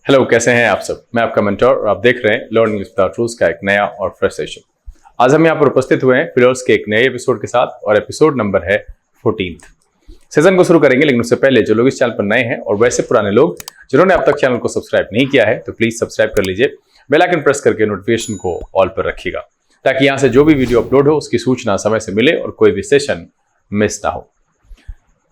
Hello, कैसे हैं आप सब। मैं आपका मेंटर और आप देख रहे हैं लर्निंग विदाउट रूल्स का एक नया और फ्रेश सेशन। आज हम यहाँ पर उपस्थित हुए हैं फिलर्स के एक नए एपिसोड के साथ और एपिसोड नंबर है 14। सेशन को शुरू करेंगे, लेकिन उससे पहले जो लोग इस चैनल पर नए हैं और वैसे पुराने लोग जिन्होंने अब तक चैनल को सब्सक्राइब नहीं किया है तो प्लीज सब्सक्राइब कर लीजिए। बेल आइकन प्रेस करके नोटिफिकेशन को ऑल पर रखिएगा ताकि यहाँ से जो भी वीडियो अपलोड हो उसकी सूचना समय से मिले और कोई भी सेशन मिस ना हो।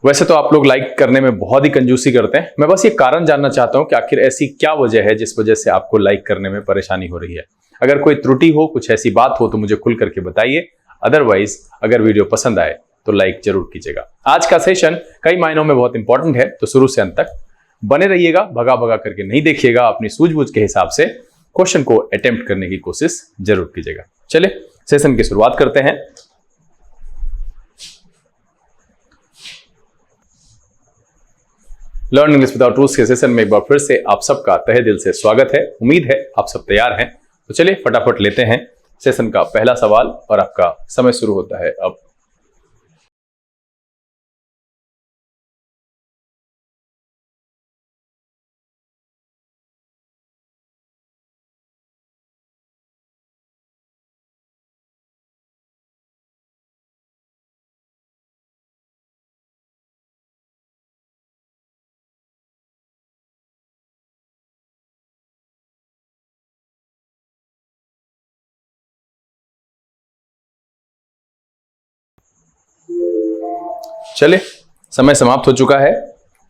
वैसे तो आप लोग लाइक करने में बहुत ही कंजूसी करते हैं। मैं बस ये कारण जानना चाहता हूं कि आखिर ऐसी क्या वजह है जिस वजह से आपको लाइक करने में परेशानी हो रही है। अगर कोई त्रुटि हो, कुछ ऐसी बात हो तो मुझे खुल करके बताइए। अदरवाइज अगर वीडियो पसंद आए तो लाइक जरूर कीजिएगा। आज का सेशन कई मायनों में बहुत इंपॉर्टेंट है, तो शुरू से अंत तक बने रहिएगा। भगा भगा करके नहीं देखिएगा, अपनी सूझबूझ के हिसाब से क्वेश्चन को अटेम्प्ट करने की कोशिश जरूर कीजिएगा। चलिए सेशन की शुरुआत करते हैं। लर्निंग इंग्लिश विदाउट रूल्स के सेशन में एक बार फिर से आप सबका तहे दिल से स्वागत है। उम्मीद है आप सब तैयार हैं, तो चलिए फटाफट लेते हैं सेशन का पहला सवाल और आपका समय शुरू होता है अब। चलिए समय समाप्त हो चुका है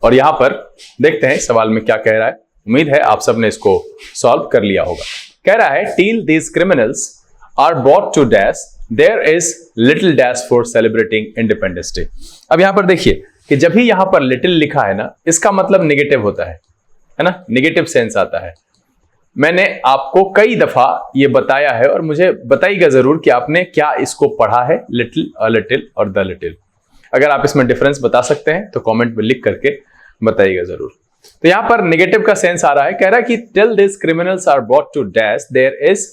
और यहां पर देखते हैं सवाल में क्या कह रहा है। उम्मीद है आप सबने इसको सॉल्व कर लिया होगा। कह रहा है till these criminals are brought to dash there is little dash for celebrating Independence Day. अब यहां पर देखिए कि जब भी यहां पर लिटिल लिखा है ना, इसका मतलब नेगेटिव होता है ना, नेगेटिव सेंस आता है। मैंने आपको कई दफा ये बताया है और मुझे बताइएगा जरूर कि आपने क्या इसको पढ़ा है, लिटिल, अ लिटिल और द लिटिल। अगर आप इसमें डिफरेंस बता सकते हैं तो कमेंट में लिख करके बताइएगा जरूर। तो यहां पर नेगेटिव का सेंस आ रहा है। कह रहा है कि till this criminals are brought to dash there is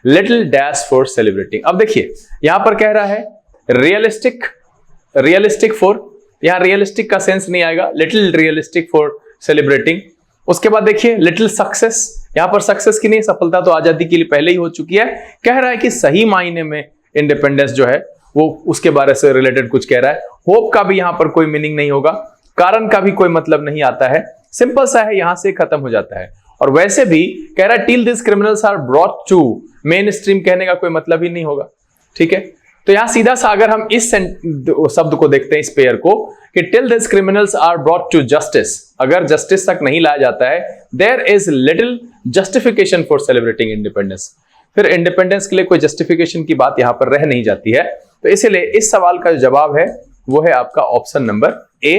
little dash for celebrating. अब देखिए यहां पर कह रहा है रियलिस्टिक फॉर, यहां रियलिस्टिक का सेंस नहीं आएगा, लिटिल रियलिस्टिक फॉर सेलिब्रेटिंग। उसके बाद देखिए लिटिल सक्सेस, यहां पर सक्सेस की नहीं, सफलता तो आजादी के लिए पहले ही हो चुकी है। कह रहा है कि सही मायने में इंडिपेंडेंस जो है वो उसके बारे से रिलेटेड कुछ कह रहा है। होप का भी यहां पर कोई मीनिंग नहीं होगा, कारण का भी कोई मतलब नहीं आता है, सिंपल सा है, यहां से खत्म हो जाता है। और वैसे भी कह रहा है till this criminals are brought to, main stream कहने का कोई मतलब ही नहीं होगा। ठीक है, तो यहां सीधा सा अगर हम इस शब्द को देखते हैं, इस पेयर को, कि till this criminals are brought to justice, अगर जस्टिस तक नहीं लाया जाता है, there is little justification for celebrating independence, फिर इंडिपेंडेंस के लिए कोई जस्टिफिकेशन की बात यहां पर रह नहीं जाती है। तो इसीलिए इस सवाल का जो जवाब है वो है आपका ऑप्शन नंबर ए।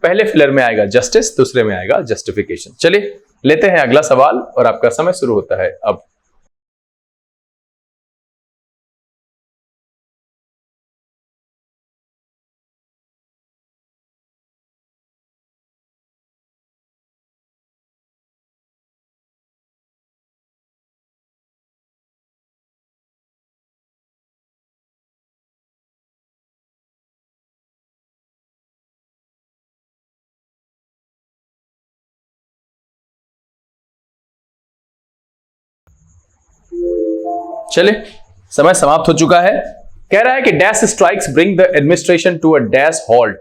पहले फिलर में आएगा जस्टिस, दूसरे में आएगा जस्टिफिकेशन। चलिए लेते हैं अगला सवाल और आपका समय शुरू होता है अब। चलिए समय समाप्त हो चुका है। कह रहा है कि dash strikes bring the administration to a dash halt.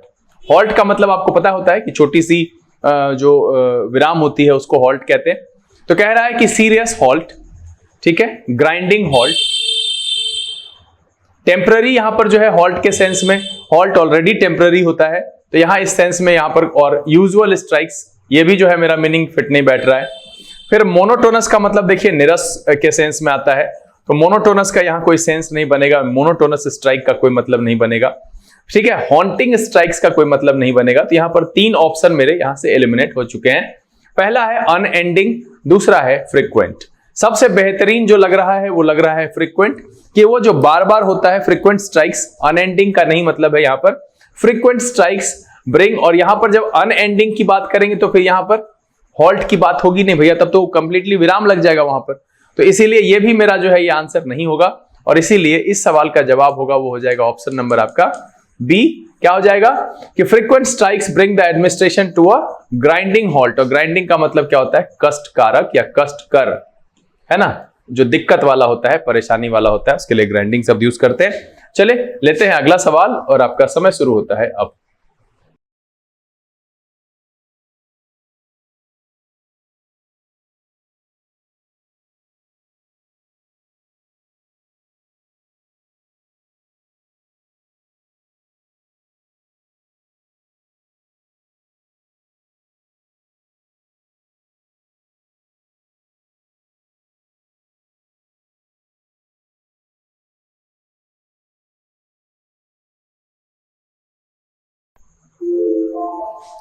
Halt का मतलब आपको पता होता है कि छोटी सी जो विराम होती है उसको हॉल्ट कहते हैं। तो कह रहा है कि सीरियस हॉल्ट, ठीक है, ग्राइंडिंग हॉल्ट, टेम्पररी, यहां पर जो है हॉल्ट के सेंस में हॉल्ट ऑलरेडी टेम्पररी होता है, तो यहां इस सेंस में यहां पर, और यूजुअल स्ट्राइक्स, ये भी जो है मेरा मीनिंग फिट नहीं बैठ रहा है। फिर मोनोटोनस का मतलब देखिए निरस के सेंस में आता है, तो मोनोटोनस का यहां कोई सेंस नहीं बनेगा, मोनोटोनस स्ट्राइक का कोई मतलब नहीं बनेगा। ठीक है, हॉन्टिंग स्ट्राइक्स का कोई मतलब नहीं बनेगा। तो यहां पर तीन ऑप्शन मेरे यहां से एलिमिनेट हो चुके हैं। पहला है अनएंडिंग, दूसरा है फ्रीक्वेंट। सबसे बेहतरीन जो लग रहा है वो लग रहा है फ्रीक्वेंट, कि वो जो बार बार होता है फ्रीक्वेंट स्ट्राइक्स, अनएंडिंग का नहीं मतलब है यहां पर, फ्रीक्वेंट स्ट्राइक्स ब्रिंग। और यहां पर जब अनएंडिंग की बात करेंगे तो फिर यहां पर हॉल्ट की बात होगी नहीं भैया, तब तो कंप्लीटली विराम लग जाएगा वहां पर। तो इसीलिए ये भी मेरा जो है ये आंसर नहीं होगा और इसीलिए इस सवाल का जवाब होगा वो हो जाएगा ऑप्शन नंबर आपका बी क्या हो जाएगा कि frequent strikes bring the administration to a grinding halt. और ग्राइंडिंग का मतलब क्या होता है, कष्टकारक या कष्टकर, है ना, जो दिक्कत वाला होता है, परेशानी वाला होता है, उसके लिए ग्राइंडिंग शब्द यूज करते हैं। चले लेते हैं अगला सवाल और आपका समय शुरू होता है अब।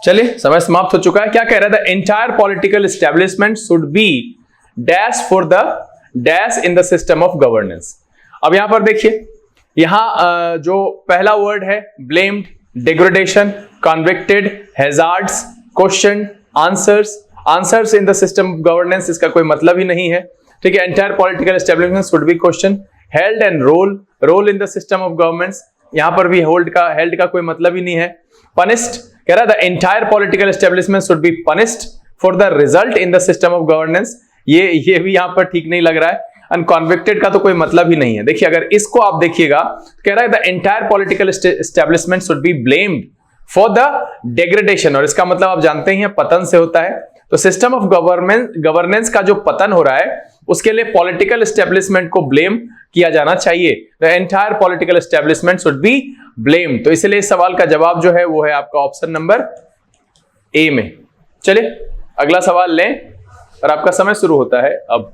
चलिए समय समाप्त हो चुका है। क्या कह रहा था, entire political establishment should be dash for the dash in the system of governance. अब यहां पर देखिए, यहां जो पहला वर्ड है blamed, degradation, convicted, hazards, question, answers, answers in the system of governance, इसका कोई मतलब ही नहीं है। ठीक है, entire political establishment should be question, held and role, role in the system of governance, यहां पर भी हेल्ड का कोई मतलब ही नहीं है। पनिश्ड कह रहा the entire political establishment should be punished for the result in the system of governance, ये भी यहां पर ठीक नहीं लग रहा है। अनकॉन्विक्टेड का तो कोई मतलब ही नहीं है। देखिए अगर इसको आप देखिएगा, कह रहा है the entire political establishment should be blamed for the degradation, और इसका मतलब आप जानते ही हैं पतन से होता है। तो सिस्टम ऑफ गवर्नेंस का जो पतन हो रहा है उसके लिए पॉलिटिकल एस्टेब्लिशमेंट को ब्लेम किया जाना चाहिए। The entire political establishment should be blame. तो इसलिए इस सवाल का जवाब जो है वो है आपका ऑप्शन नंबर ए में। चलिए अगला सवाल लें और आपका समय शुरू होता है अब।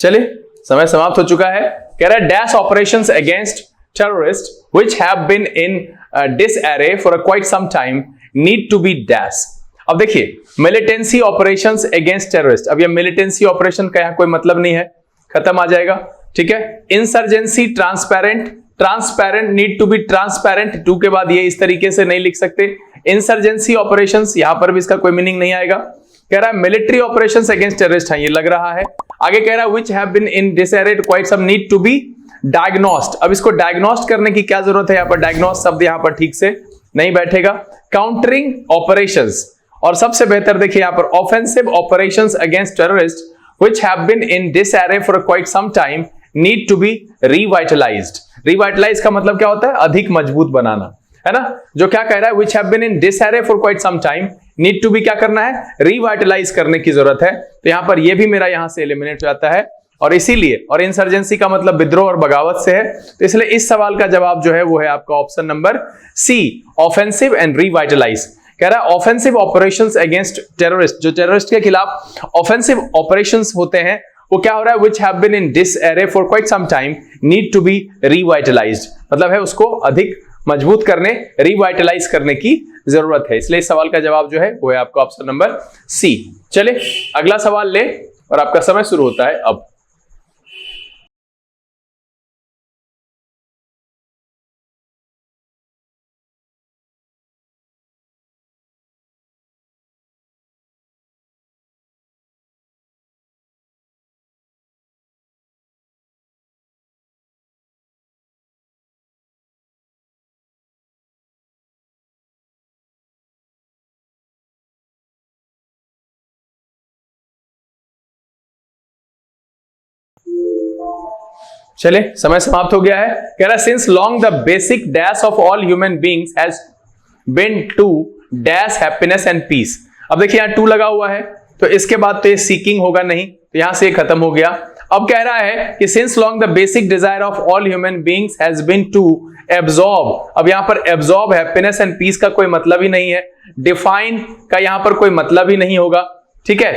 चलिए समय समाप्त हो चुका है। कह रहा है dash operations against terrorist which have been in disarray for quite some time need to be dash. अब देखिए मिलिटेंसी ऑपरेशंस अगेंस्ट टेररिस्ट, अब ये मिलिटेंसी ऑपरेशन का यहां कोई मतलब नहीं है, खत्म आ जाएगा। ठीक है, insurgency transparent, transparent need to be transparent, to के बाद ये इस तरीके से नहीं लिख सकते। इंसर्जेंसी ऑपरेशंस, यहां पर भी इसका कोई मीनिंग नहीं आएगा। कह रहा है मिलिट्री ऑपरेशंस अगेंस्ट टेररिस्ट है, ये लग रहा है। आगे कह रहा है which have been in disarray quite some need to be diagnosed. अब इसको डायग्नोस्ट करने की क्या जरूरत है, यहां पर डायग्नोस्ट शब्द यहां पर ठीक से नहीं बैठेगा। काउंटरिंग ऑपरेशंस, और सबसे बेहतर देखिए यहां पर offensive operations against terrorist which have been in disarray for quite some time need to be revitalised. Revitalise का मतलब क्या होता है, अधिक मजबूत बनाना, है ना। जो क्या कह रहा है which have been in disarray for quite some time, need to be क्या करना है, रिवाइटलाइज करने की जरूरत है। तो यहां पर ये भी मेरा यहां से एलिमिनेट हो जाता है, और इसीलिए, और इंसर्जेंसी का मतलब विद्रोह और बगावत से है, तो इसलिए इस सवाल का जवाब जो है वो है आपका option number C, offensive and revitalise. कह रहा है ऑफेंसिव ऑपरेशंस अगेंस्ट टेररिस्ट, जो टेररिस्ट के खिलाफ ऑफेंसिव ऑपरेशंस होते हैं वो क्या हो रहा है, which have been in disarray for quite some time need to be revitalised, मतलब है उसको अधिक मजबूत करने, रिवाइटलाइज करने की जरूरत है। इसलिए इस सवाल का जवाब जो है वो है आपका ऑप्शन नंबर सी। चलिए अगला सवाल ले और आपका समय शुरू होता है अब। चलिए समय समाप्त हो गया है। कह रहा है since long the basic dash of all human beings has been to dash happiness and peace. अब देखिए यहां टू लगा हुआ है, तो इसके बाद तो ये सीकिंग होगा नहीं, तो यहां से खत्म हो गया। अब कह रहा है कि since long the basic desire of all human beings has been to absorb. अब यहां पर एब्जॉर्ब हैप्पीनेस एंड पीस का कोई मतलब ही नहीं है, डिफाइन का यहां पर कोई मतलब ही नहीं होगा। ठीक है,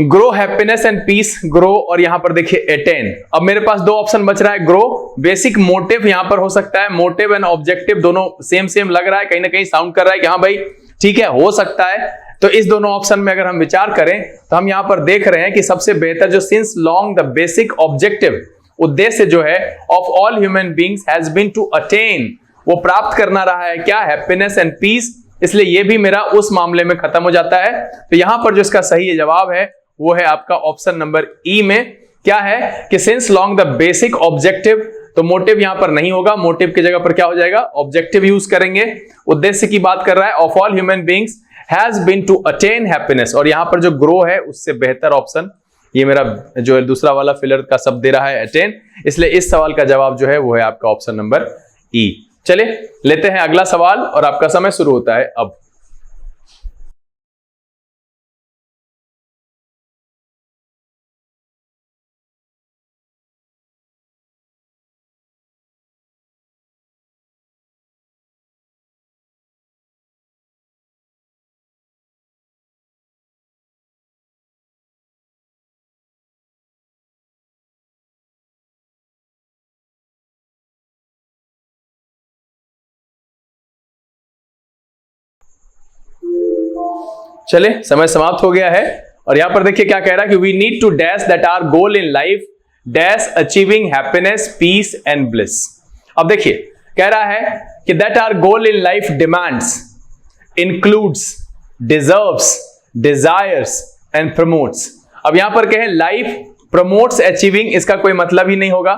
grow happiness and peace, grow और यहां पर देखिए अटेन। अब मेरे पास दो ऑप्शन बच रहा है, ग्रो बेसिक मोटिव यहां पर हो सकता है, मोटिव एंड ऑब्जेक्टिव दोनों सेम सेम लग रहा है, कहीं ना कहीं साउंड कर रहा है कि हाँ भाई ठीक है हो सकता है। तो इस दोनों ऑप्शन में अगर हम विचार करें तो हम यहां पर देख रहे हैं कि सबसे बेहतर जो since long the basic objective, उद्देश्य जो है of all human beings has been to attain, वो प्राप्त करना रहा है क्या, हैप्पीनेस एंड पीस, इसलिए ये भी मेरा उस मामले में खत्म हो जाता है। तो यहां पर जो इसका सही जवाब है वो है आपका ऑप्शन नंबर ई में, क्या है कि since long the basic objective, तो मोटिव यहां पर नहीं होगा, मोटिव की जगह पर क्या हो जाएगा, ऑब्जेक्टिव यूज करेंगे। उद्देश्य की बात कर रहा है, of all human beings has been to attain happiness, और यहां पर जो ग्रो है उससे बेहतर ऑप्शन, ये मेरा जो दूसरा वाला फिलर का शब्द दे रहा है अटेन, इसलिए इस सवाल का जवाब जो है वो है आपका ऑप्शन नंबर ई। चलिए लेते हैं अगला सवाल और आपका समय शुरू होता है अब। चले समय समाप्त हो गया है और यहां पर देखिए क्या कह रहा है कि we need to dash that our goal in life dash achieving happiness peace and bliss. अब देखिए कह रहा है कि that our goal in life demands, includes, deserves, desires and promotes. अब यहां पर कहें लाइफ प्रमोट्स अचीविंग, इसका कोई मतलब ही नहीं होगा,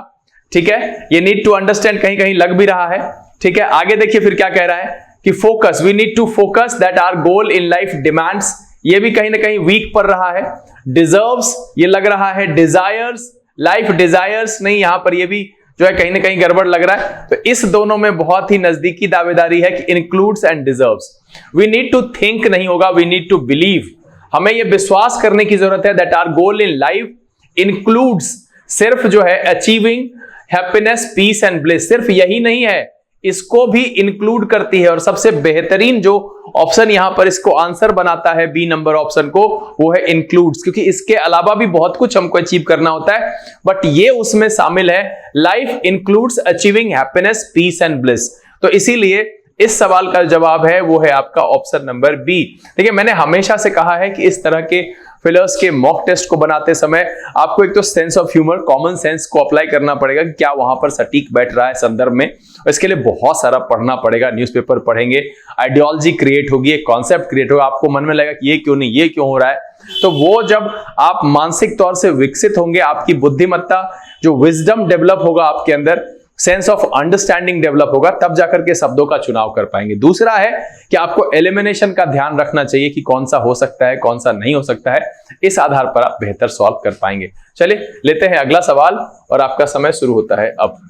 ठीक है, ये नीड टू अंडरस्टैंड कहीं कहीं लग भी रहा है, ठीक है। आगे देखिए फिर क्या कह रहा है कि focus, we need to focus that our goal in life demands, ये भी कहीं ना कहीं वीक पड़ रहा है। डिजर्व्स ये लग रहा है, डिजायर्स, लाइफ डिजायर्स नहीं, यहां पर ये भी जो है कहीं ना कहीं गड़बड़ लग रहा है। तो इस दोनों में बहुत ही नजदीकी दावेदारी है कि includes and deserves. We need to think नहीं होगा, वी नीड टू बिलीव, हमें यह विश्वास करने की जरूरत है that our goal in life includes, सिर्फ जो है achieving happiness peace and bliss, सिर्फ यही नहीं है, इसको भी इंक्लूड करती है। और सबसे बेहतरीन जो ऑप्शन यहां पर इसको आंसर बनाता है बी नंबर ऑप्शन को, वो है इंक्लूड्स, क्योंकि इसके अलावा भी बहुत कुछ हमको अचीव करना होता है, बट ये उसमें शामिल है, life includes achieving happiness peace and bliss. तो इसीलिए इस सवाल का जवाब है वो है आपका ऑप्शन नंबर बी। देखिए मैंने हमेशा से कहा है कि इस तरह के फिलर्स के मॉक टेस्ट को बनाते समय आपको एक तो sense of humour, common sense को अप्लाई करना पड़ेगा कि क्या वहां पर सटीक बैठ रहा है संदर्भ में। इसके लिए बहुत सारा पढ़ना पड़ेगा, न्यूज़पेपर पढ़ेंगे, आइडियोलॉजी क्रिएट होगी, एक कॉन्सेप्ट क्रिएट होगा, आपको मन में लगेगा कि ये क्यों नहीं, ये क्यों हो रहा है। तो वो जब आप मानसिक तौर से विकसित होंगे, आपकी बुद्धिमत्ता जो विजडम डेवलप होगा आपके अंदर, सेंस ऑफ अंडरस्टैंडिंग डेवलप होगा, तब जाकर के शब्दों का चुनाव कर पाएंगे। दूसरा है कि आपको एलिमिनेशन का ध्यान रखना चाहिए कि कौन सा हो सकता है, कौन सा नहीं हो सकता है, इस आधार पर आप बेहतर सॉल्व कर पाएंगे। चलिए लेते हैं अगला सवाल और आपका समय शुरू होता है अब।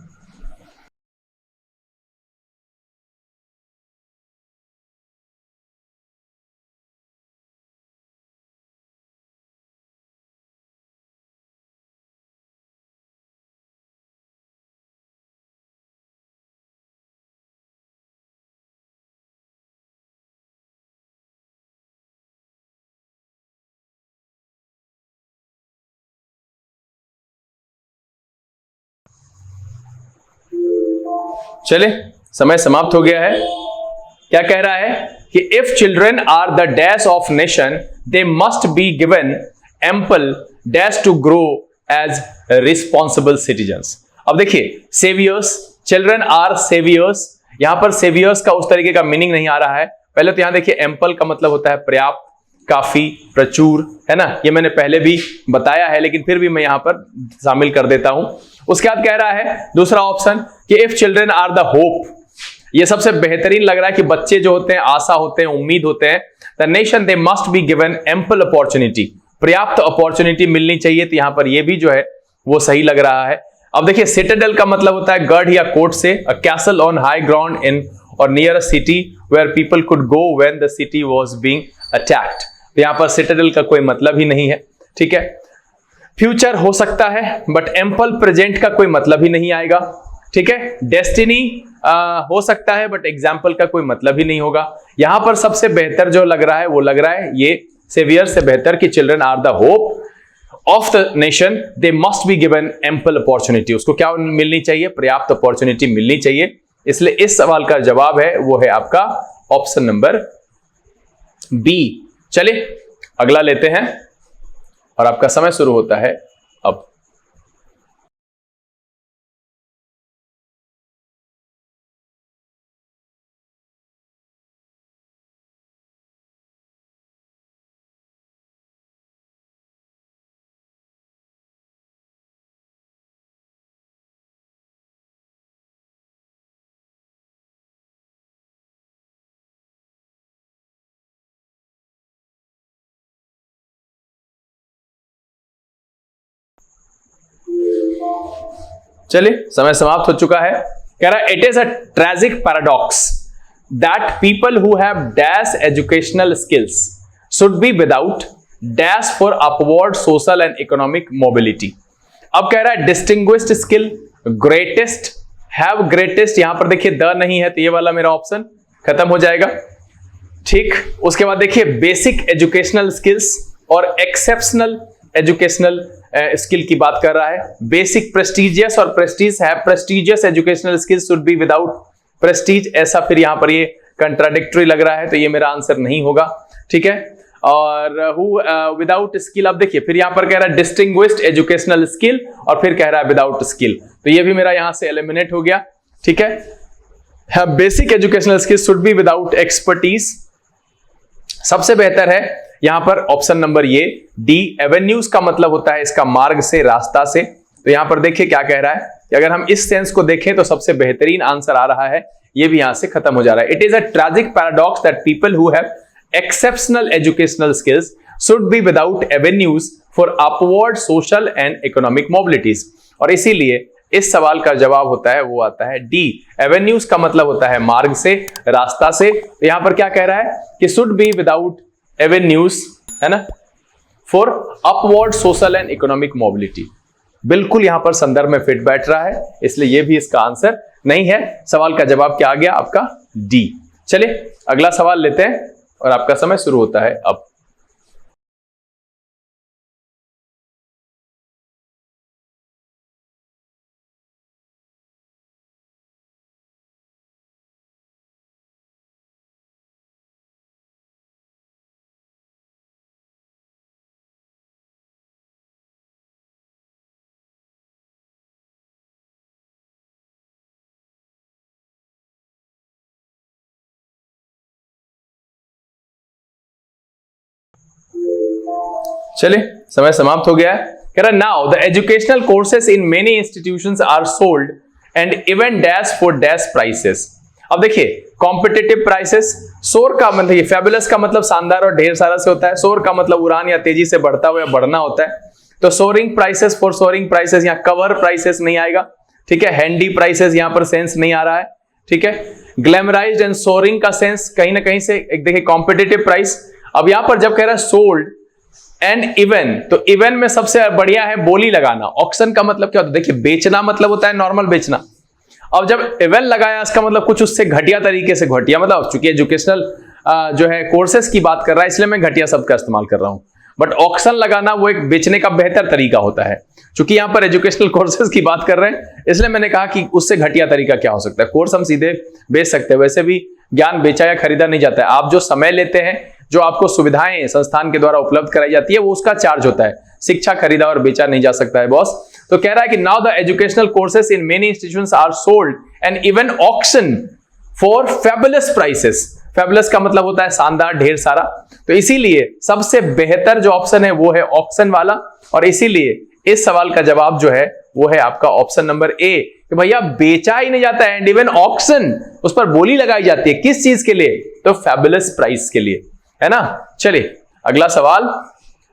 चले समय समाप्त हो गया है। क्या कह रहा है कि if children are the dash of nation they must be given ample dash to grow as responsible citizens. अब देखिए सेवियर्स, चिल्ड्रन आर सेवियर्स, यहां पर सेवियर्स का उस तरीके का मीनिंग नहीं आ रहा है। पहले तो यहां देखिए एम्पल का मतलब होता है पर्याप्त, काफी, प्रचुर, है ना, ये मैंने पहले भी बताया है लेकिन फिर भी मैं यहां पर शामिल कर देता हूं। उसके बाद कह रहा है दूसरा ऑप्शन कि if children are the hope, ये सबसे बेहतरीन लग रहा है कि बच्चे जो होते हैं आशा होते हैं, उम्मीद होते हैं। The nation they must be given ample opportunity, पर्याप्त अपॉर्चुनिटी मिलनी चाहिए, तो यहां पर ये भी जो है वो सही लग रहा है। अब देखिए सिटाडेल का मतलब होता है गढ़ या कोट से, a castle on high ground in और near a city where people could go when the city was being attacked. तो यहां पर सिटाडेल का कोई मतलब ही नहीं है, ठीक है। फ्यूचर हो सकता है बट एम्पल प्रेजेंट का कोई मतलब ही नहीं आएगा, ठीक है। डेस्टिनी हो सकता है बट एग्जाम्पल का कोई मतलब ही नहीं होगा। यहां पर सबसे बेहतर जो लग रहा है वो लग रहा है ये सेवियर से बेहतर कि children are the hope, of the nation they must be given ample opportunity, उसको क्या मिलनी चाहिए, पर्याप्त अपॉर्चुनिटी मिलनी चाहिए। इसलिए इस सवाल का जवाब है वो है आपका ऑप्शन नंबर बी। चलिए अगला लेते हैं और आपका समय शुरू होता है अब। चलिए समय समाप्त हो चुका है। कह रहा है it is a tragic paradox that people who have dash educational skills should be without dash for upward social and economic mobility. अब कह रहा है distinguished skill, greatest, have greatest, यहां पर देखिए द नहीं है तो ये वाला मेरा ऑप्शन खत्म हो जाएगा। ठीक, उसके बाद देखिए बेसिक एजुकेशनल स्किल्स और एक्सेप्शनल एजुकेशनल स्किल की बात कर रहा है। बेसिक प्रेस्टिजियस और प्रेस्टीज है, prestigious educational skills should be without Prestige, ऐसा फिर यहां पर ये कंट्राडिक्टरी लग रहा है तो ये मेरा आंसर नहीं होगा। ठीक है, और हु विदाउट स्किल, अब देखिए फिर यहां पर कह रहा है डिस्टिंग्विश्ड एजुकेशनल स्किल और फिर कह रहा है विदाउट स्किल, तो ये भी मेरा यहां से एलिमिनेट हो गया। ठीक है, basic educational skills should be without expertise, सबसे बेहतर है यहां पर ऑप्शन नंबर ये डी। एवेन्यूज का मतलब होता है इसका मार्ग से, रास्ता से, तो यहां पर देखिए क्या कह रहा है कि अगर हम इस सेंस को देखें तो सबसे बेहतरीन आंसर आ रहा है, ये भी यहां से खत्म हो जा रहा है। It is a tragic paradox that people who have exceptional educational skills should be without avenues for upward social and economic mobilities, और इसीलिए इस सवाल का जवाब होता है वो आता है डी। एवेन्यूज का मतलब होता है मार्ग से, रास्ता से, तो यहां पर क्या कह रहा है कि शुड बी विदाउट एवेन्यूज, है ना, for upward social and economic mobility, बिल्कुल यहां पर संदर्भ में फिट बैठ रहा है, इसलिए यह भी इसका आंसर नहीं है। सवाल का जवाब क्या आ गया आपका डी। चलिए अगला सवाल लेते हैं और आपका समय शुरू होता है अब। चलिए समय समाप्त हो गया है। कह रहा है now the educational courses in many institutions are sold and even dash for dash prices. अब देखिए कॉम्पिटिटिव प्राइसेस, सोर का मतलब, ये फैबुलस का मतलब शानदार और ढेर सारा से होता है, सोर का मतलब उड़ान या तेजी से बढ़ता हुआ या बढ़ना होता है, तो soaring prices for soaring prices, यहाँ कवर प्राइसेस नहीं आएगा। ठीक है, हैंडी प्राइसेस यहां पर सेंस नहीं आ रहा है। ठीक है, ग्लैमराइज्ड एंड सोरिंग का सेंस कहीं ना कहीं से, एक देखिए कॉम्पिटिटिव प्राइस। अब यहां पर जब कह रहा है सोल्ड एंड इवन, तो इवन में सबसे बढ़िया है बोली लगाना। ऑक्शन का मतलब क्या होता है, देखिए बेचना मतलब होता है नॉर्मल बेचना, अब जब इवन लगाया इसका मतलब कुछ उससे घटिया तरीके से, घटिया मतलब चूंकि एजुकेशनल जो है कोर्सेज की बात कर रहा है इसलिए मैं घटिया शब्द का इस्तेमाल कर रहा हूं, बट ऑक्शन लगाना वो एक बेचने का बेहतर तरीका होता है। चूंकि यहां पर एजुकेशनल कोर्सेज की बात कर रहे हैं इसलिए मैंने कहा कि उससे घटिया तरीका क्या हो सकता है। कोर्स हम सीधे बेच सकते हैं, वैसे भी ज्ञान बेचा या खरीदा नहीं जाता है, आप जो समय लेते हैं, जो आपको सुविधाएं संस्थान के द्वारा उपलब्ध कराई जाती है वो उसका चार्ज होता है, शिक्षा खरीदा और बेचा नहीं जा सकता है बॉस। तो कह रहा है कि now the educational courses in many institutions are sold and even auction for fabulous prices. Fabulous का मतलब होता है शानदार, ढेर सारा, तो इसीलिए सबसे बेहतर जो ऑप्शन है वो है ऑप्शन वाला, और इसीलिए इस सवाल का जवाब जो है वो है आपका ऑप्शन नंबर ए, कि भैया बेचा ही नहीं जाता है एंड इवन ऑक्शन, उस पर बोली लगाई जाती है, किस चीज के लिए, तो फैबुलस प्राइस के लिए, है ना। चलिए अगला सवाल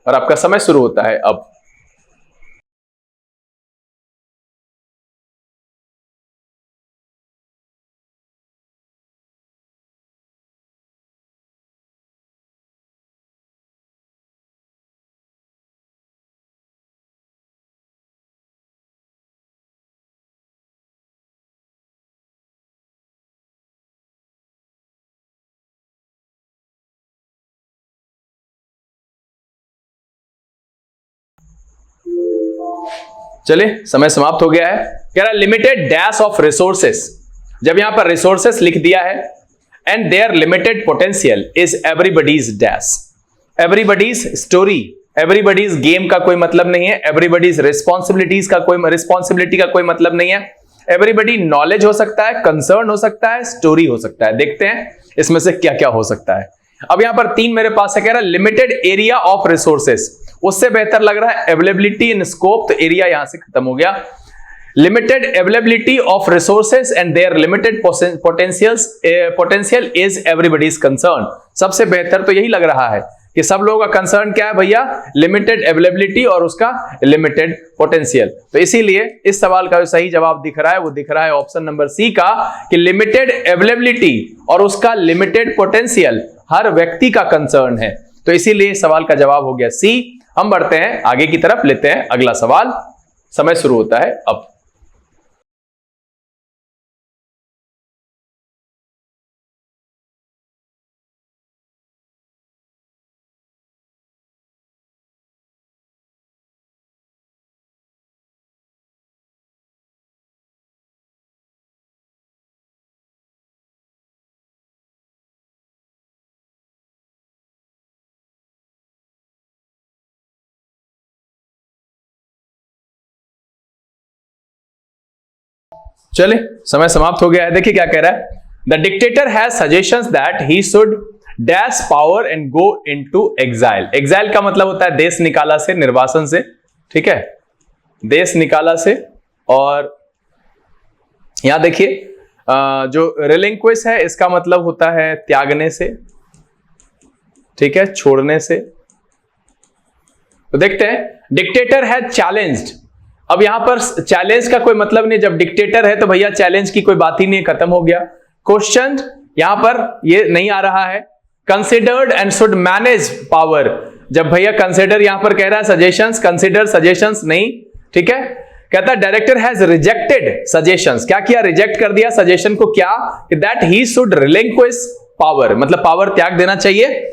और आपका समय शुरू होता है अब। चलिए समय समाप्त हो गया है। कह रहा लिमिटेड डैश ऑफ रिसोर्सेस, जब यहां पर रिसोर्सेस लिख दिया है and their limited potential is everybody's dash, everybody's story, everybody's game का कोई मतलब नहीं है, एवरीबॉडीज रिस्पॉन्सिबिलिटी का कोई मतलब नहीं है, एवरीबॉडी नॉलेज हो सकता है, कंसर्न हो सकता है, स्टोरी हो सकता है। देखते हैं इसमें से क्या क्या हो सकता है। अब यहां पर 3 मेरे पास है, कह रहा लिमिटेड एरिया ऑफ रिसोर्सेस, उससे बेहतर लग रहा है अवेलेबिलिटी इन स्कोप, तो एरिया यहां से खत्म हो गया। Limited availability of resources and their limited potential is everybody's concern, सबसे बेहतर तो यही लग रहा है कि सब लोगों का कंसर्न क्या है भैया, लिमिटेड अवेलेबिलिटी और उसका लिमिटेड पोटेंशियल। तो इसीलिए इस सवाल का जो सही जवाब दिख रहा है वो दिख रहा है ऑप्शन नंबर सी का, कि लिमिटेड अवेलेबिलिटी और उसका लिमिटेड पोटेंशियल हर व्यक्ति का कंसर्न है। तो इसीलिए सवाल का जवाब हो गया सी। हम बढ़ते हैं आगे की तरफ, लेते हैं अगला सवाल। समय शुरू होता है अब। चले समय समाप्त हो गया है। देखिए क्या कह रहा है, the dictator has suggestions that he should dash power and go into exile. Exile का मतलब होता है देश निकाला से, निर्वासन से, ठीक है, देश निकाला से। और यहां देखिए जो रिलिंक्विश है इसका मतलब होता है त्यागने से, ठीक है, छोड़ने से। तो देखते हैं, डिक्टेटर है चैलेंज्ड। अब यहां पर चैलेंज का कोई मतलब नहीं, जब डिक्टेटर है तो भैया चैलेंज की कोई बात ही नहीं, खत्म हो गया। क्वेश्चन यहां पर ये नहीं आ रहा है। Considered and should manage power, जब भैया कंसिडर यहां पर कह रहा है सजेशंस, कंसिडर सजेशंस नहीं, ठीक है। कहता है डायरेक्टर हैज रिजेक्टेड सजेशंस, क्या किया, रिजेक्ट कर दिया सजेशन को, क्या, that he should relinquish power, मतलब पावर त्याग देना चाहिए,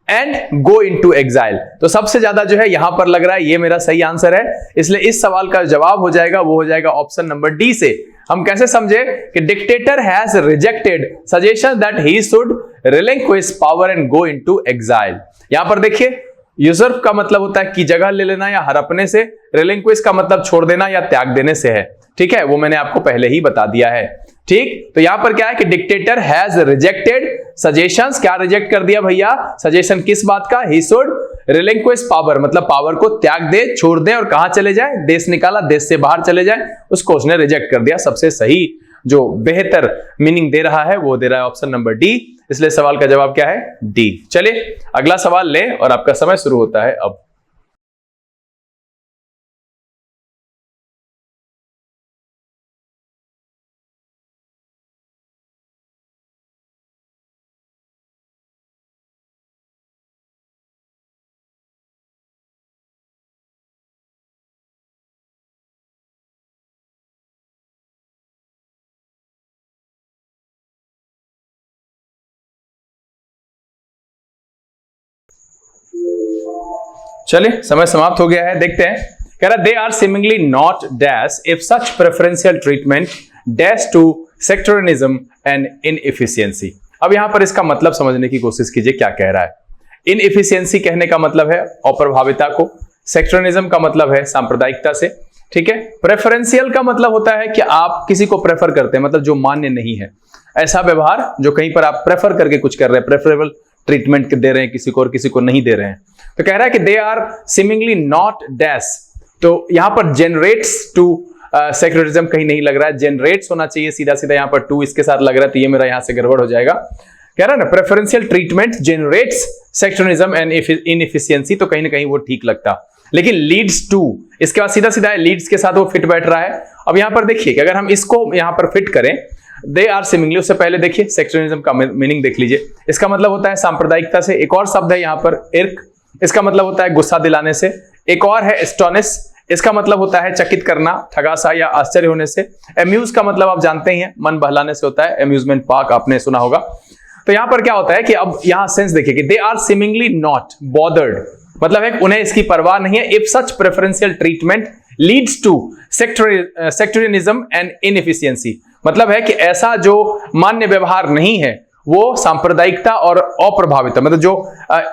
एंड गो इनटू एग्जाइल। तो सबसे ज्यादा जो है यहां पर लग रहा है ये मेरा सही आंसर है, इसलिए इस सवाल का जवाब हो जाएगा, वो हो जाएगा ऑप्शन नंबर डी से। हम कैसे समझे कि dictator has rejected suggestion that he should relinquish power and go into exile. यहां पर देखिए यूजर्फ का मतलब होता है कि जगह ले लेना या हड़पने से, रिलिंक्विश का मतलब छोड़ देना या त्याग देने से है, ठीक है, वो मैंने आपको पहले ही बता दिया है, ठीक। तो यहां पर क्या है कि डिक्टेटर हैज रिजेक्टेड सजेशंस, क्या रिजेक्ट कर दिया भैया, सजेशन किस बात का, ही शुड रिलिंक्विश पावर, मतलब पावर को त्याग दे, छोड़ दे और कहां चले जाए, देश निकाला, देश से बाहर चले जाए, उसको उसने रिजेक्ट कर दिया। सबसे सही जो बेहतर मीनिंग दे रहा है वो दे रहा है ऑप्शन नंबर डी, इसलिए सवाल का जवाब क्या है, डी। चलिए अगला सवाल ले और आपका समय शुरू होता है अब। चलिए समय समाप्त हो गया है, देखते हैं। कह रहा they are similarly not dash if such preferential treatment dash to sectarianism and inefficiency. अब यहां पर इसका मतलब समझने की कोशिश कीजिए, क्या कह रहा है। इनएफिशिएंसी कहने का मतलब है अप्रभाविता को, सेक्टोरियनिज्म का मतलब है सांप्रदायिकता से, ठीक है। प्रेफरेंशियल का मतलब होता है कि आप किसी को प्रेफर करते हैं, मतलब जो मान्य नहीं है, ऐसा व्यवहार जो कहीं पर आप प्रेफर करके कुछ कर रहे हैं, प्रेफरेबल ट्रीटमेंट दे रहे हैं किसी को और किसी को नहीं दे रहे हैं। तो कह रहा है कि they are similarly not dash, तो यहां पर जनरेट्स टू सेक्युलरिज्म कहीं नहीं लग रहा है, जनरेट्स होना चाहिए सीधा सीधा, यहां पर टू इसके साथ लग रहा है, तो ये मेरा यहां से गड़बड़ हो जाएगा। कह रहा है ना preferential treatment generates secularism and inefficiency, तो कहीं ना कहीं वो ठीक लगता, लेकिन लीड्स टू इसके बाद सीधा सीधा लीड्स के साथ वो फिट बैठ रहा है। अब यहां पर देखिए कि अगर हम इसको यहां पर फिट करें, दे आर सिमिलरली, उससे पहले देखिए सेक्युलरिज्म का मीनिंग देख लीजिए, इसका मतलब होता है सांप्रदायिकता से। एक और शब्द है यहां पर इर्क, इसका मतलब होता है गुस्सा दिलाने से। एक और है एस्टोनिश, इसका मतलब होता है चकित करना, ठगासा या आश्चर्य होने से। एम्यूज का मतलब आप जानते ही हैं, मन बहलाने से होता है, एम्यूजमेंट पार्क आपने सुना होगा। तो यहां पर क्या होता है कि अब यहां सेंस देखिए कि they are similarly not bothered, मतलब है उन्हें इसकी परवाह नहीं है, if such preferential treatment leads to sectarianism and inefficiency, मतलब है कि ऐसा जो मान्य व्यवहार नहीं है वो सांप्रदायिकता और अप्रभाविता, मतलब जो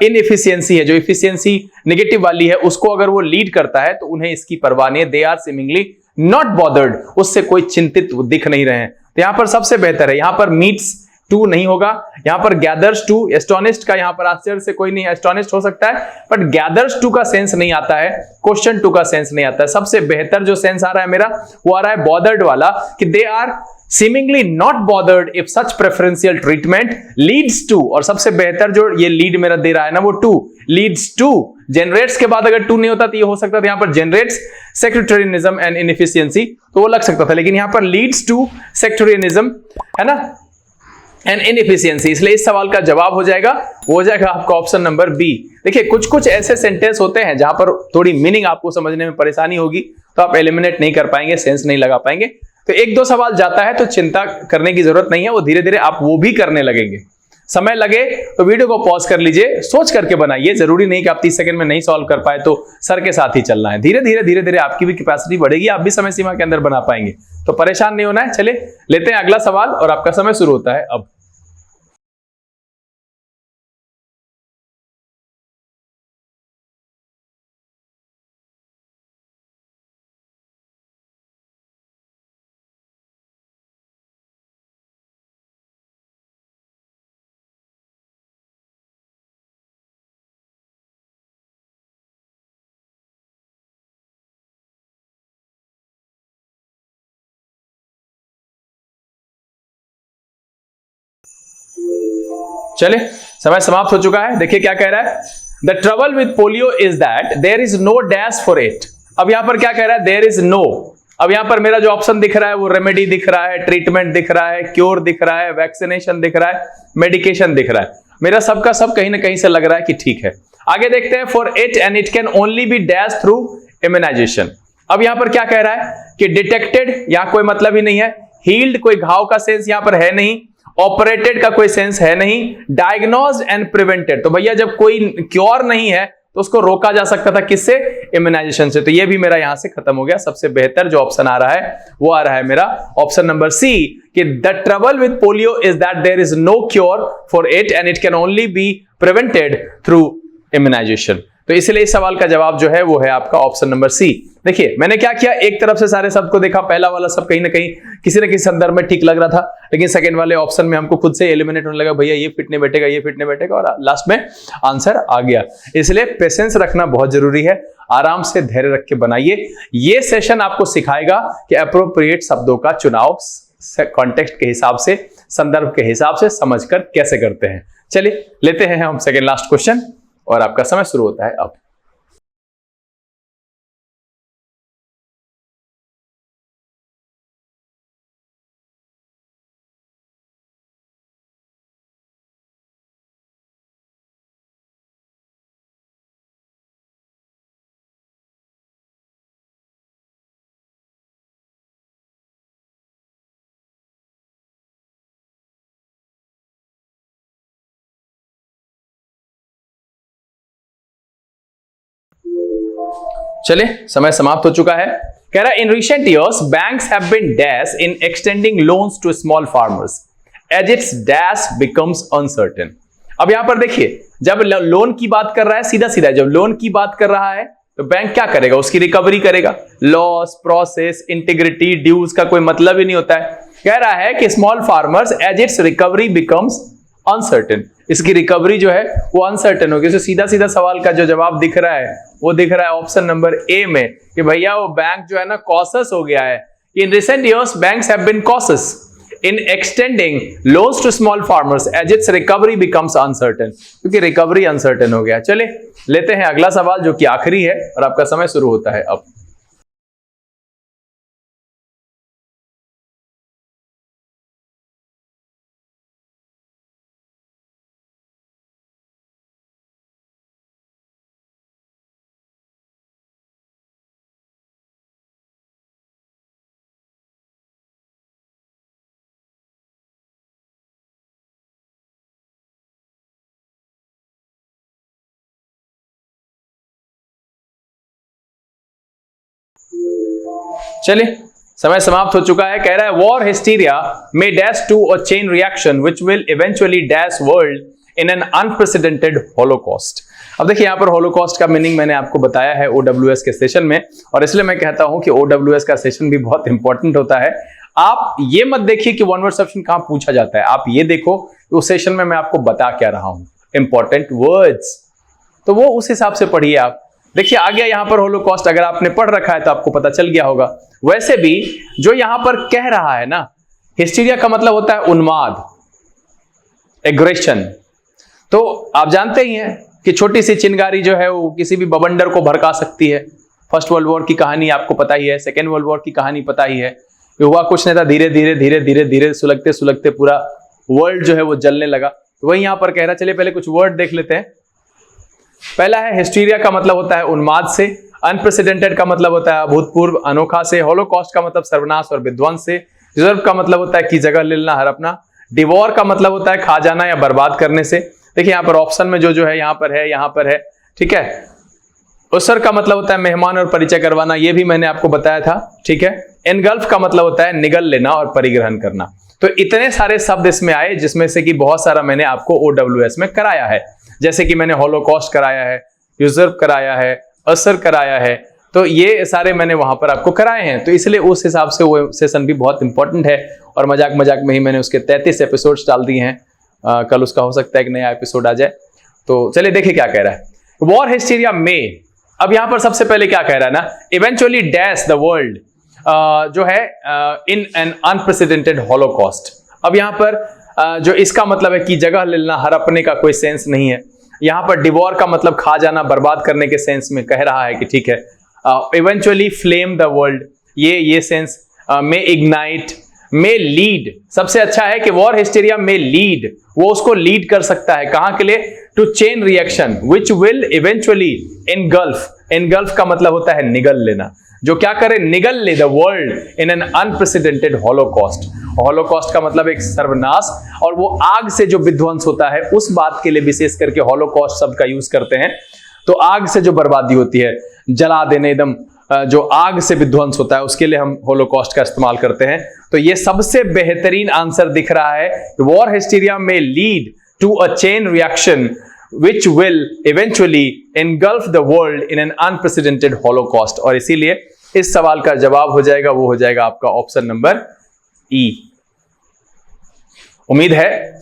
इनएफिशिएंसी है, जो इफिशियंसी नेगेटिव वाली है, उसको अगर वो लीड करता है तो उन्हें इसकी परवाह नहीं है। They are seemingly not bothered, उससे कोई चिंतित दिख नहीं रहे हैं। तो यहां पर सबसे बेहतर है, यहां पर मीट्स टू नहीं होगा, यहां पर गैदर्स टू। एस्टोनिस्ड का यहां पर आश्चर्य से कोई नहीं, एस्टोनिस्ड हो सकता है बट गैदर्स टू का सेंस नहीं आता है, क्वेश्चन टू का सेंस नहीं आता है। सबसे बेहतर जो सेंस आ रहा है मेरा वो आ रहा है बॉदर्ड वाला, कि they are seemingly not bothered if such preferential treatment leads to, और सबसे बेहतर जो ये लीड मेरा दे रहा है ना वो टू, leads to, generates के बाद अगर टू नहीं होता तो ये हो सकता था यहां पर generates sectarianism and inefficiency, तो वो लग सकता था, लेकिन यहां पर leads to sectarianism है ना एंड इनएफिशिएंसी, इसलिए इस सवाल का जवाब हो जाएगा, वो हो जाएगा आपका ऑप्शन नंबर बी। देखिए कुछ कुछ ऐसे सेंटेंस होते हैं जहां पर थोड़ी मीनिंग आपको समझने में परेशानी होगी, तो आप एलिमिनेट नहीं कर पाएंगे, सेंस नहीं लगा पाएंगे। तो एक दो सवाल जाता है तो चिंता करने की जरूरत नहीं है, वो धीरे धीरे आप वो भी करने लगेंगे। समय लगे तो वीडियो को पॉज कर लीजिए, सोच करके बनाइए, जरूरी नहीं कि आप 30 सेकंड में नहीं सॉल्व कर पाए तो सर के साथ ही चलना है। धीरे धीरे आपकी भी कैपेसिटी बढ़ेगी, आप भी समय सीमा के अंदर बना पाएंगे, तो परेशान नहीं होना है। चलिए लेते हैं अगला सवाल और आपका समय शुरू होता है अब। चले समय समाप्त हो चुका है। देखिए क्या कह रहा है, the trouble with polio is that there is no dash for it. अब यहां पर क्या कह रहा है, देयर इज नो। अब यहां पर मेरा जो ऑप्शन दिख रहा है वो रेमेडी दिख रहा है, ट्रीटमेंट दिख रहा है, क्योर दिख रहा है, वैक्सीनेशन दिख रहा है, मेडिकेशन दिख रहा है। मेरा सबका सब कहीं ना कहीं से लग रहा है कि ठीक है। आगे देखते हैं, for it and it can only be dash through immunisation. अब यहां पर क्या कह रहा है कि डिटेक्टेड, यहां कोई मतलब ही नहीं है, हील्ड कोई घाव का सेंस यहां पर है नहीं, ऑपरेटेड का कोई सेंस है नहीं, डायग्नोज्ड एंड प्रिवेंटेड, तो भैया जब कोई क्योर नहीं है तो उसको रोका जा सकता था, किससे, इम्यूनाइजेशन से। तो ये भी मेरा यहां से खत्म हो गया। सबसे बेहतर जो ऑप्शन आ रहा है वो आ रहा है मेरा ऑप्शन नंबर सी, कि the trouble with polio is that there is no cure for it and it can only be prevented through immunisation. तो इसलिए इस सवाल का जवाब जो है वो है आपका ऑप्शन नंबर सी। देखिए मैंने क्या किया, एक तरफ से सारे शब्द को देखा, पहला वाला सब कहीं ना कहीं किसी न किसी संदर्भ में ठीक लग रहा था, लेकिन सेकंड वाले ऑप्शन में हमको खुद से एलिमिनेट होने लगा, भैया ये फिट नहीं बैठेगा, ये फिट नहीं बैठेगा, और लास्ट में आंसर आ गया। इसलिए पेशेंस रखना बहुत जरूरी है, आराम से धैर्य रख के बनाइए। ये सेशन आपको सिखाएगा कि अप्रोप्रिएट शब्दों का चुनाव कॉन्टेक्स्ट के हिसाब से, संदर्भ के हिसाब से समझकर कैसे करते हैं। चलिए लेते हैं हम सेकेंड लास्ट क्वेश्चन और आपका समय शुरू होता है अब। चलिए समय समाप्त हो चुका है। कह रहा है in recent years banks have been dash in extending loans to small farmers as its dash becomes uncertain. अब यहां पर देखिए, जब लोन की बात कर रहा है, सीधा सीधा जब लोन की बात कर रहा है तो बैंक क्या करेगा, उसकी रिकवरी करेगा। लॉस, प्रोसेस, इंटीग्रिटी, ड्यूज का कोई मतलब ही नहीं होता है। कह रहा है कि small farmers as its recovery becomes uncertain, इसकी रिकवरी जो है वो अनसर्टेन होगी। तो सीधा सीधा सवाल का जो जवाब दिख रहा है वो दिख रहा है ऑप्शन नंबर ए में, कि भैया वो बैंक जो है ना कॉशस हो गया है। In recent years banks have been cautious in extending loans to small farmers as its recovery becomes uncertain, क्योंकि रिकवरी अनसर्टेन हो गया। चले लेते हैं अगला सवाल जो कि आखिरी है और आपका समय शुरू होता है अब। चलिए समय समाप्त हो चुका है। कह रहा है war hysteria may dash to a chain reaction which will eventually dash world in an unprecedented holocaust. अब देखिए यहाँ पर होलोकॉस्ट का मीनिंग मैंने आपको बताया है OWS के सेशन में, और इसलिए मैं कहता हूं कि OWS का सेशन भी बहुत इंपॉर्टेंट होता है। आप ये मत देखिए कि वन वर्ड सब्स्टिट्यूशन कहां पूछा जाता है, आप ये देखो कि उस सेशन में मैं आपको बता क्या रहा हूं, इंपॉर्टेंट वर्ड्स, तो वो उस हिसाब से पढ़िए आप। देखिए आ गया यहाँ पर होलोकॉस्ट, अगर आपने पढ़ रखा है तो आपको पता चल गया होगा। वैसे भी जो यहां पर कह रहा है ना, हिस्टीरिया का मतलब होता है उन्माद, एग्रेशन। तो आप जानते ही हैं कि छोटी सी चिंगारी जो है वो किसी भी बवंडर को भड़का सकती है। फर्स्ट वर्ल्ड वॉर की कहानी आपको पता ही है, सेकेंड वर्ल्ड वॉर की कहानी पता ही है। ये हुआ कुछ नहीं था, धीरे धीरे धीरे धीरे धीरे सुलगते सुलगते पूरा वर्ल्ड जो है वो जलने लगा। तो वही यहां पर कह रहा, चलिए पहले कुछ वर्ड देख लेते हैं। पहला है हिस्टीरिया का मतलब होता है उन्माद से, अनप्रेसिडेंटेड का मतलब होता है अभूतपूर्व, अनोखा से, होलोकॉस्ट का मतलब सर्वनाश और विध्वंस से, रिजर्व का मतलब होता है कि जगह ले लेना, हड़पना, डिवोर का मतलब होता है खा जाना या बर्बाद करने से। देखिए यहाँ पर ऑप्शन में जो है यहाँ पर है, ठीक है। उसर का मतलब होता है मेहमान और परिचय करवाना, ये भी मैंने आपको बताया था, ठीक है। एनगल्फ का मतलब होता है निगल लेना और परिग्रहण करना। तो इतने सारे शब्द इसमें आए, जिसमें से कि बहुत सारा मैंने आपको OWS में कराया है, जैसे कि मैंने होलोकॉस्ट कराया है, यूजर्व कराया है, असर कराया है, तो ये सारे मैंने वहां पर आपको कराए हैं। तो इसलिए उस हिसाब से वो सेशन भी बहुत इंपॉर्टेंट है, और मजाक मजाक में ही मैंने उसके 33 एपिसोड्स डाल दिए हैं। कल उसका हो सकता है एक नया एपिसोड आ जाए। तो चलिए देखिए क्या कह रहा है, वॉर हिस्टीरिया में। अब यहां पर सबसे पहले क्या कह रहा है ना, इवेंचुअली डैश द वर्ल्ड जो है इन एन अनप्रेसिडेंटेड होलोकॉस्ट। अब यहां पर जो इसका मतलब है कि जगह ले लेना, हड़पने का कोई सेंस नहीं है। यहां पर डिवोर का मतलब खा जाना, बर्बाद करने के सेंस में कह रहा है कि ठीक है। इवेंचुअली फ्लेम द वर्ल्ड, ये सेंस में इग्नाइट, में लीड। सबसे अच्छा है कि वॉर हिस्टीरिया में लीड, वो उसको लीड कर सकता है कहां के लिए, to chain reaction which will eventually engulf. Engulf का मतलब होता है निगल लेना, जो क्या करे, निगल ले the world in an unprecedented Holocaust. Holocaust का मतलब एक सर्वनाश, और वो आग से जो विध्वंस होता है उस बात के लिए विशेष करके होलोकॉस्ट शब्द का यूज करते हैं। तो आग से जो बर्बादी होती है, जला देने, एकदम जो आग से विध्वंस होता है, उसके लिए हम होलोकॉस्ट का इस्तेमाल करते हैं। तो ये सबसे बेहतरीन आंसर दिख रहा है, war hysteria may lead to a chain reaction which will eventually engulf the world in an unprecedented holocaust। और इसीलिए इस सवाल का जवाब हो जाएगा, वो हो जाएगा आपका ऑप्शन नंबर ई। उम्मीद है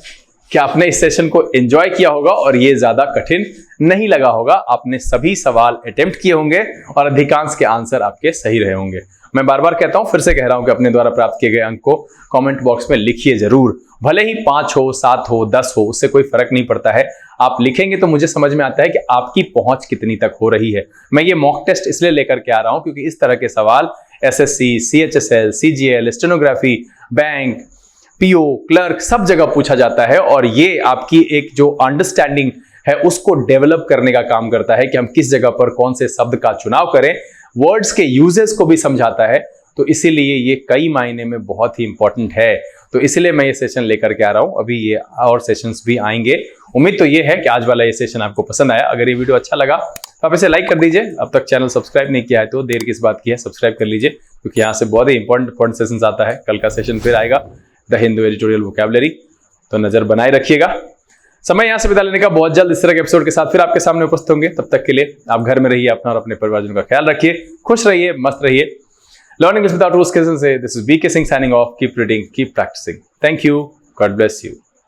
कि आपने इस सेशन को एंजॉय किया होगा और ये ज्यादा कठिन नहीं लगा होगा। आपने सभी सवाल अटेम्प्ट किए होंगे और अधिकांश के आंसर आपके सही रहे होंगे। मैं बार बार कहता हूं, फिर से कह रहा हूं कि अपने द्वारा प्राप्त किए गए अंक को कमेंट बॉक्स में लिखिए जरूर। भले ही 5 हो, 7 हो, 10 हो, उससे कोई फर्क नहीं पड़ता है। आप लिखेंगे तो मुझे समझ में आता है कि आपकी पहुंच कितनी तक हो रही है। मैं ये मॉक टेस्ट इसलिए लेकर के आ रहा हूं क्योंकि इस तरह के सवाल SSC, CHSL, CGL, stenography, bank, PO, clerk सब जगह पूछा जाता है, और ये आपकी एक जो अंडरस्टैंडिंग है उसको डेवलप करने का काम करता है कि हम किस जगह पर कौन से शब्द का चुनाव करें। वर्ड्स के यूजेस को भी समझाता है, तो इसीलिए ये कई मायने में बहुत ही इंपॉर्टेंट है। तो इसलिए मैं ये सेशन लेकर के आ रहा हूं। अभी ये और सेशंस भी आएंगे। उम्मीद तो ये है कि आज वाला ये सेशन आपको पसंद आया। अगर ये वीडियो अच्छा लगा तो आप इसे लाइक कर दीजिए। अब तक चैनल सब्सक्राइब नहीं किया है तो देर किस बात की है, सब्सक्राइब कर लीजिए, क्योंकि यहाँ से बहुत ही इंपॉर्टेंट सेशन आता है। कल का सेशन फिर आएगा, द हिंदू एडिटोरियल वोकैबुलरी, तो नजर बनाए रखिएगा। समय यहाँ से विदा लेने का, बहुत जल्द इस तरह के एपिसोड के साथ फिर आपके सामने उपस्थित होंगे। तब तक के लिए आप घर में रहिए, अपना और अपने परिवारजनों का ख्याल रखिए, खुश रहिए, मस्त रहिए। Learning is without rules. This is BK Singh signing off. Keep reading, keep practicing. Thank you. God bless you.